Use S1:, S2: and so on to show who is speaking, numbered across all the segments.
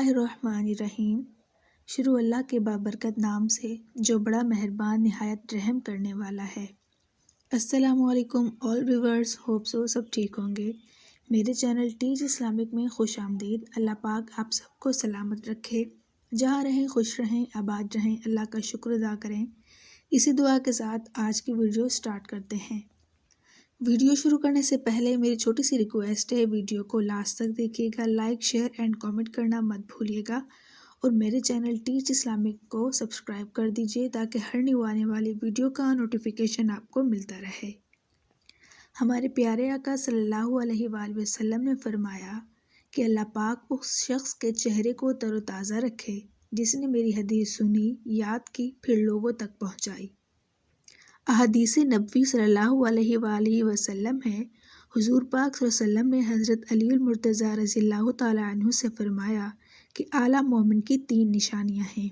S1: اللہ الرحمن الرحیم۔ شروع اللہ کے بابرکت نام سے جو بڑا مہربان نہایت رحم کرنے والا ہے۔ السلام علیکم آل ویورز، ہوپ سو سب ٹھیک ہوں گے۔ میرے چینل ٹیچ اسلامک میں خوش آمدید۔ اللہ پاک آپ سب کو سلامت رکھے، جہاں رہیں خوش رہیں، آباد رہیں، اللہ کا شکر ادا کریں۔ اسی دعا کے ساتھ آج کی ویڈیو سٹارٹ کرتے ہیں۔ ویڈیو شروع کرنے سے پہلے میری چھوٹی سی ریکویسٹ ہے، ویڈیو کو لاسٹ تک دیکھیے گا، لائک شیئر اینڈ کامنٹ کرنا مت بھولیے گا، اور میرے چینل ٹیچ اسلامک کو سبسکرائب کر دیجیے تاکہ ہر نیو آنے والی ویڈیو کا نوٹیفیکیشن آپ کو ملتا رہے۔ ہمارے پیارے آقا صلی اللہ علیہ وآلہ وسلم نے فرمایا کہ اللہ پاک اس شخص کے چہرے کو تر و تازہ رکھے جس نے میری حدیث سنی، یاد کی، پھر لوگوں تک پہنچائی۔ احادیث نبوی صلی اللہ علیہ وآلہ وسلم ہے، حضور پاک صلی اللہ علیہ وسلم نے حضرت علی المرتضیٰ رضی اللہ تعالیٰ عنہ سے فرمایا کہ اعلیٰ مومن کی 3 نشانیاں ہیں۔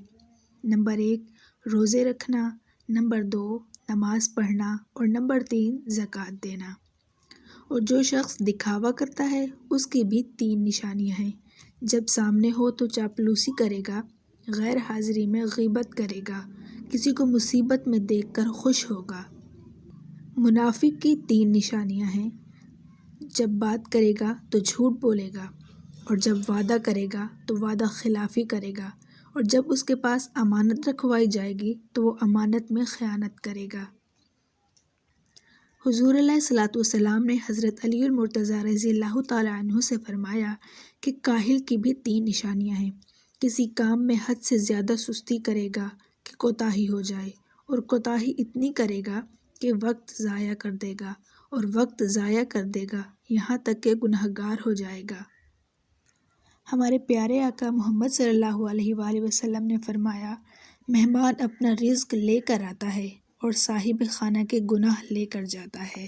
S1: نمبر 1 روزے رکھنا، نمبر 2 نماز پڑھنا، اور نمبر 3 زکوٰۃ دینا۔ اور جو شخص دکھاوا کرتا ہے اس کی بھی 3 نشانیاں ہیں۔ جب سامنے ہو تو چاپلوسی کرے گا، غیر حاضری میں غیبت کرے گا، کسی کو مصیبت میں دیکھ کر خوش ہوگا۔ منافق کی 3 نشانیاں ہیں، جب بات کرے گا تو جھوٹ بولے گا، اور جب وعدہ کرے گا تو وعدہ خلافی کرے گا، اور جب اس کے پاس امانت رکھوائی جائے گی تو وہ امانت میں خیانت کرے گا۔ حضور علیہ الصلوۃ والسلام نے حضرت علی المرتضیٰ رضی اللہ تعالیٰ عنہ سے فرمایا کہ کاہل کی بھی 3 نشانیاں ہیں۔ کسی کام میں حد سے زیادہ سستی کرے گا کہ کوتاہی ہو جائے، اور کوتاہی اتنی کرے گا کہ وقت ضائع کر دے گا، اور وقت ضائع کر دے گا یہاں تک کہ گنہگار ہو جائے گا۔ ہمارے پیارے آقا محمد صلی اللہ علیہ وآلہ وسلم نے فرمایا، مہمان اپنا رزق لے کر آتا ہے اور صاحب خانہ کے گناہ لے کر جاتا ہے۔